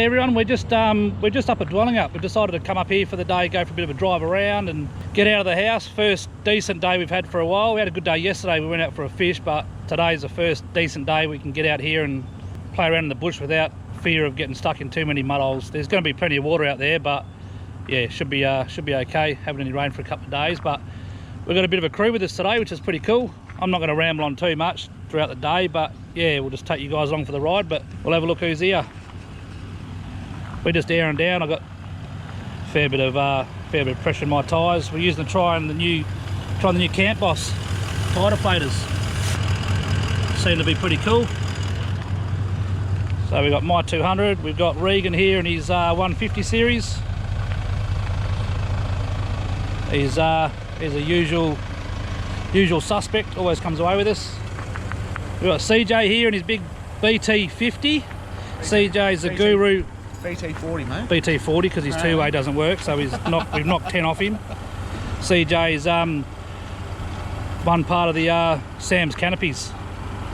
everyone, we're just up at Dwellingup. We've decided to come up here for the day, go for a bit of a drive around and get out of the house. First decent day we've had for a while. We had a good day yesterday, we went out for a fish, but today's the first decent day we can get out here and play around in the bush without fear of getting stuck in too many mud holes. There's going to be plenty of water out there, but yeah, should be okay. Haven't any rain for a couple of days, but we've got a bit of a crew with us today, which is pretty cool. I'm not going to ramble on too much throughout the day, but yeah, we'll just take you guys along for the ride, but we'll have a look who's here. We're just airing down. I've got a fair bit of pressure in my tyres. We're using the new Camp Boss tire deflators. Seem to be pretty cool. So we've got my 200, we've got Regan here in his 150 series. He's a usual suspect, always comes away with us. We've got CJ here in his big BT-50. CJ's the guru. BT-40, mate. BT-40 because his two-way doesn't work, so we've knocked 10 off him. CJ's one part of the Sam's canopies.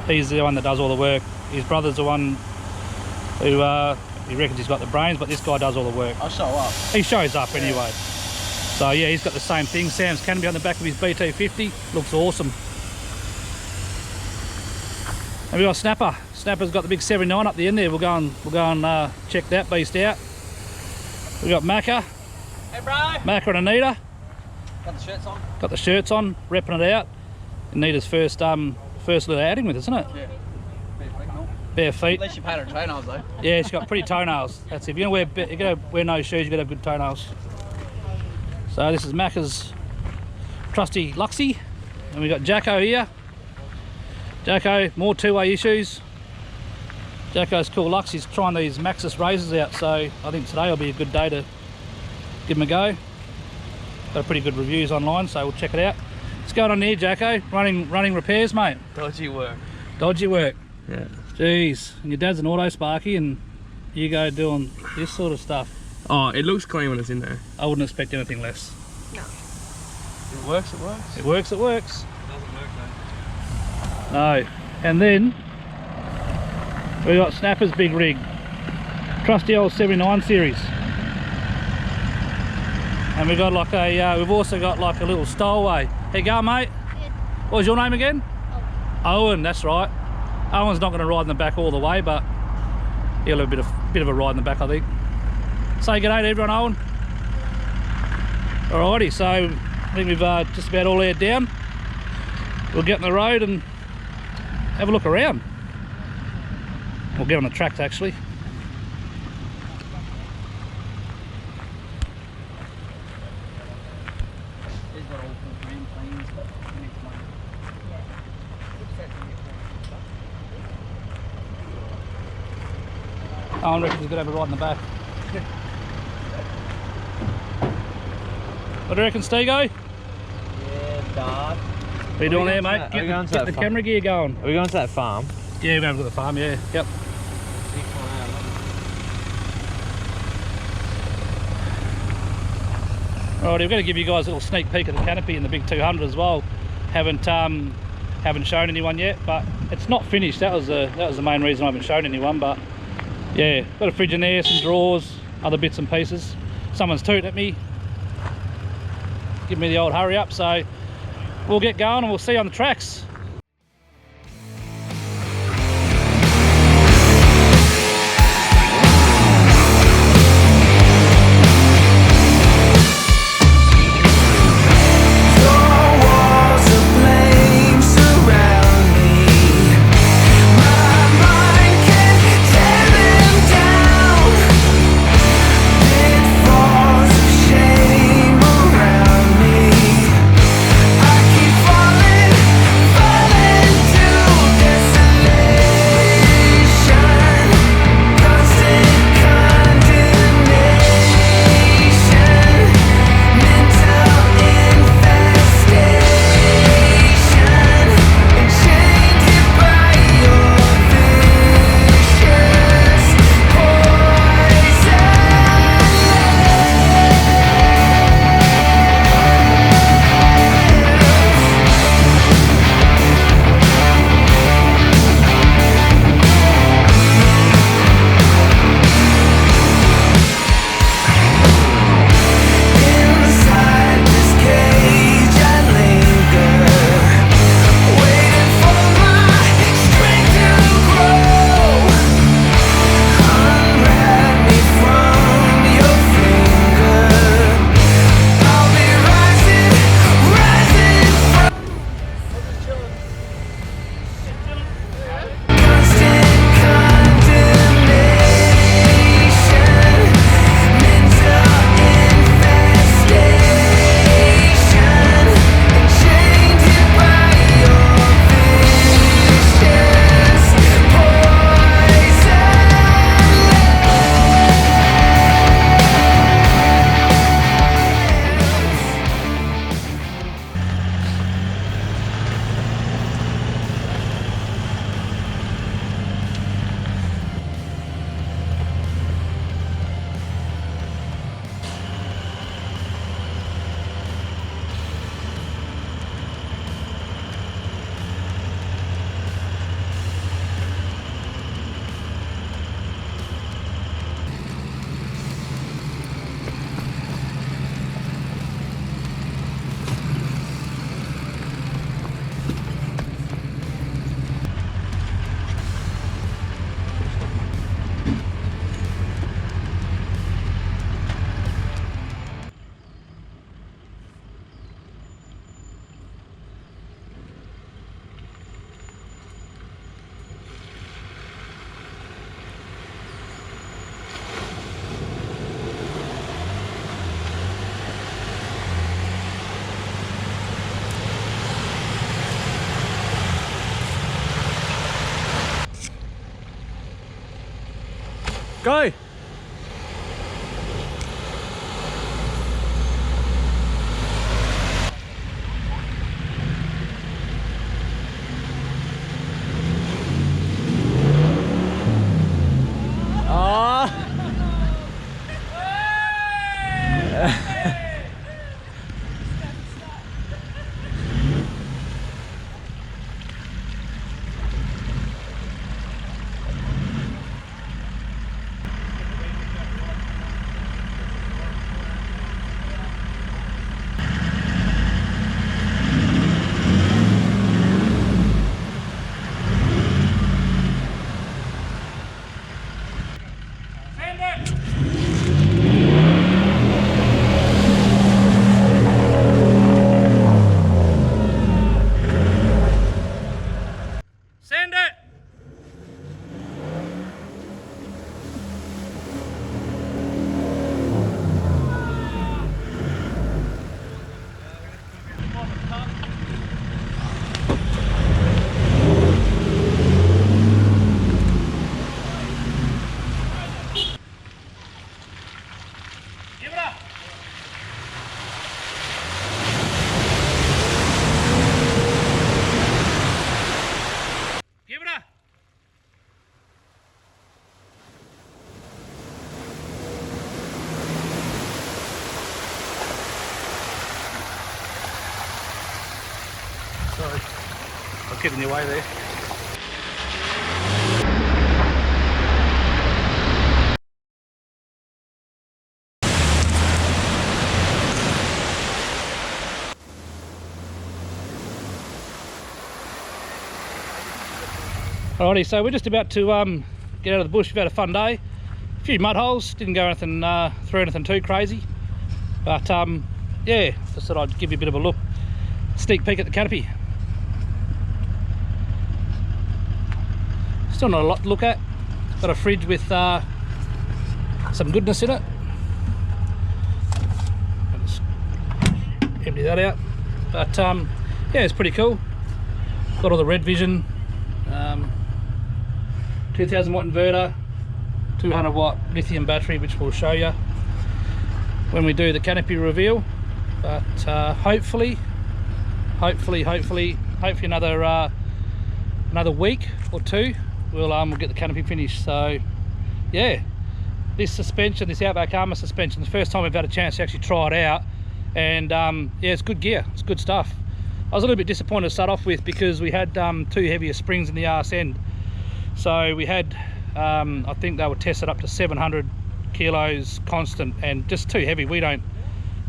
He's the one that does all the work. His brother's the one who he reckons he's got the brains, but this guy does all the work. I'll show up. He shows up anyway. So yeah, he's got the same thing. Sam's canopy on the back of his BT-50. Looks awesome. And we've got Snapper. Snapper's got the big 79 up the end there. We'll go and check that beast out. We've got Macca. Hey bro. Macca and Anita. Got the shirts on. Got the shirts on, repping it out. Anita's first little outing with, isn't it? Yeah. Bare feet. At least you painted her toenails though. Yeah, she's got pretty toenails. That's it. If you're gonna wear no shoes, you've got to have good toenails. So this is Macca's trusty Luxie. And we've got Jacko here. Jacko, more two-way issues. Jacko's cool Lux. He's trying these Maxxis razors out, so I think today will be a good day to give them a go. Got pretty good reviews online, so we'll check it out. What's going on here, Jacko? Running repairs, mate? Dodgy work. Dodgy work? Yeah. Jeez. And your dad's an auto sparky and you go doing this sort of stuff. Oh, it looks clean when it's in there. I wouldn't expect anything less. No. It works, it works. It works, it works. It doesn't work though. No. And then we got Snapper's big rig. Trusty old 79 series. And we've got like we've also got like a little stowaway. Here you go, mate. Yeah. What was your name again? Owen, that's right. Owen's not going to ride in the back all the way, but he'll have a bit of a ride in the back, I think. Say good day to everyone, Owen. Alrighty, so I think we've just about all aired down. We'll get on the road and have a look around. We'll get on the tracks actually. Owen reckons he's going to have a ride in the back. What do you reckon, Stego? Yeah, dart. What are you doing there, mate? Get the camera gear going. Are we going to that farm? Yeah, we're going to the farm, yeah. Yep. Alright, we're going to give you guys a little sneak peek of the canopy in the big 200 as well. Haven't shown anyone yet, but it's not finished. That was the main reason I haven't shown anyone, but yeah, got a fridge in there, some drawers, other bits and pieces. Someone's tooted at me, give me the old hurry up, so we'll get going and we'll see you on the tracks. Falling Bro. Sorry, I'll get in your way there. Alrighty, so we're just about to get out of the bush. We've had a fun day. A few mud holes, didn't go anything through anything too crazy. But yeah, just thought I'd give you a bit of a look, sneak peek at the canopy. Still not a lot to look at. Got a fridge with some goodness in it. I'll just empty that out. But yeah, it's pretty cool. Got all the red vision. 2000 watt inverter, 200 watt lithium battery, which we'll show you when we do the canopy reveal. But hopefully another week or two we'll get the canopy finished. So yeah, this suspension, this Outback Armour suspension, the first time we've had a chance to actually try it out, and yeah, it's good gear, it's good stuff. I was a little bit disappointed to start off with because we had two heavier springs in the arse end. So we had, I think they were tested up to 700 kilos constant, and just too heavy. We don't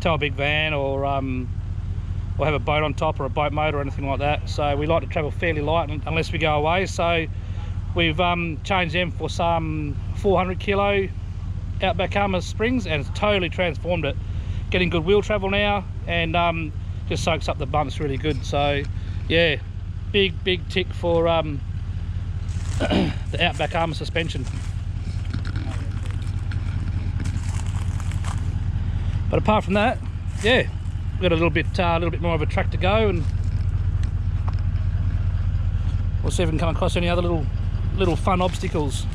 tow a big van or have a boat on top or a boat motor or anything like that. So we like to travel fairly light unless we go away. So we've changed them for some 400 kilo Outback Armour springs, and it's totally transformed it. Getting good wheel travel now, and just soaks up the bumps really good. So yeah, big tick for the Outback Armour suspension. But apart from that, yeah, we've got a little bit more of a track to go, and we'll see if we can come across any other little fun obstacles.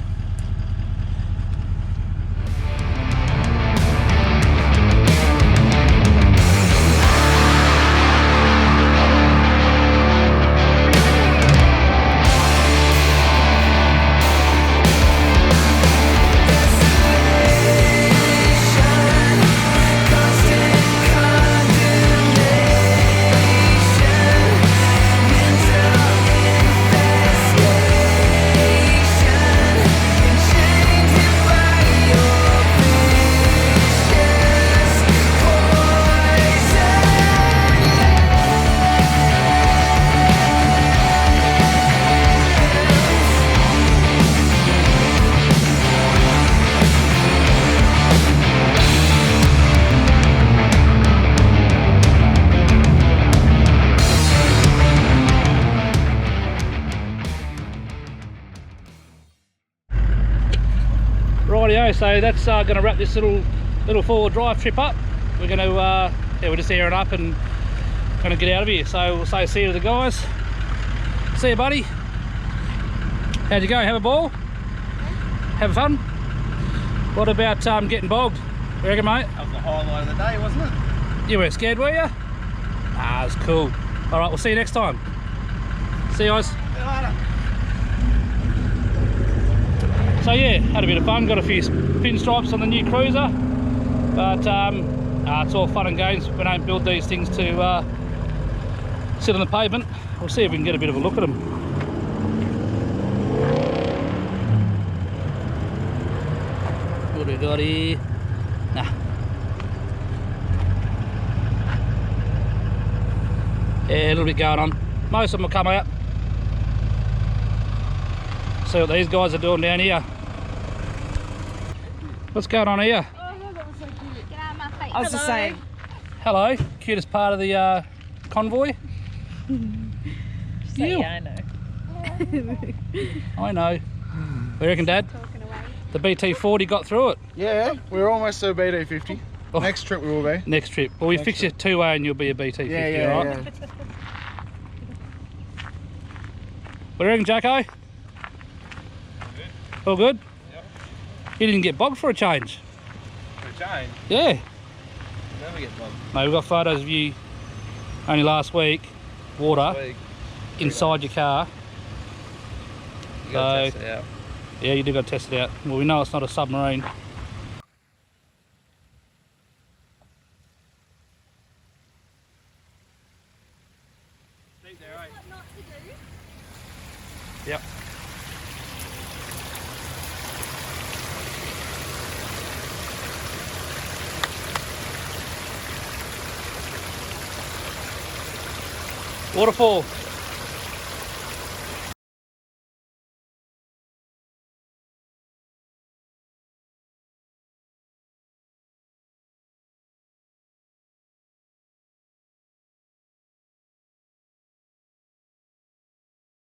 Rightio, so that's going to wrap this little four-wheel drive trip up. We're going to yeah, we're just airing up and going to get out of here. So we'll say see you to the guys. See you, buddy. How'd you go? Have a ball? Have fun? What about getting bogged? You reckon, mate? That was the highlight of the day, wasn't it? You weren't scared, were you? Ah, it's cool. All right, we'll see you next time. See you guys. See you later. So yeah, had a bit of fun, got a few pinstripes on the new cruiser, but it's all fun and games. We don't build these things to sit on the pavement. We'll see if we can get a bit of a look at them. What do we got here? Nah. Yeah, a little bit going on. Most of them will come out. See what these guys are doing down here. What's going on here? Oh my god, that's so cute. Get out of my face. I was just saying. Hello, cutest part of the convoy. Say, You. yeah, I know. I know. What do you reckon, Dad? Talking away. The BT-50 got through it. Yeah, we're almost to a BT-50. Oh. Next trip we will be. Next trip. Well, we fix you two-way and you'll be a BT-50, Yeah, all right? yeah. What do you reckon, Jacko? All good? Yep. You didn't get bogged for a change. For a change, Yeah. never get bogged. Mate, we've got photos of you only last week. Water Week. inside your car. You gotta So- test it out. Yeah, you do got to test it out. Well, we know it's not a submarine. Yep. Waterfall.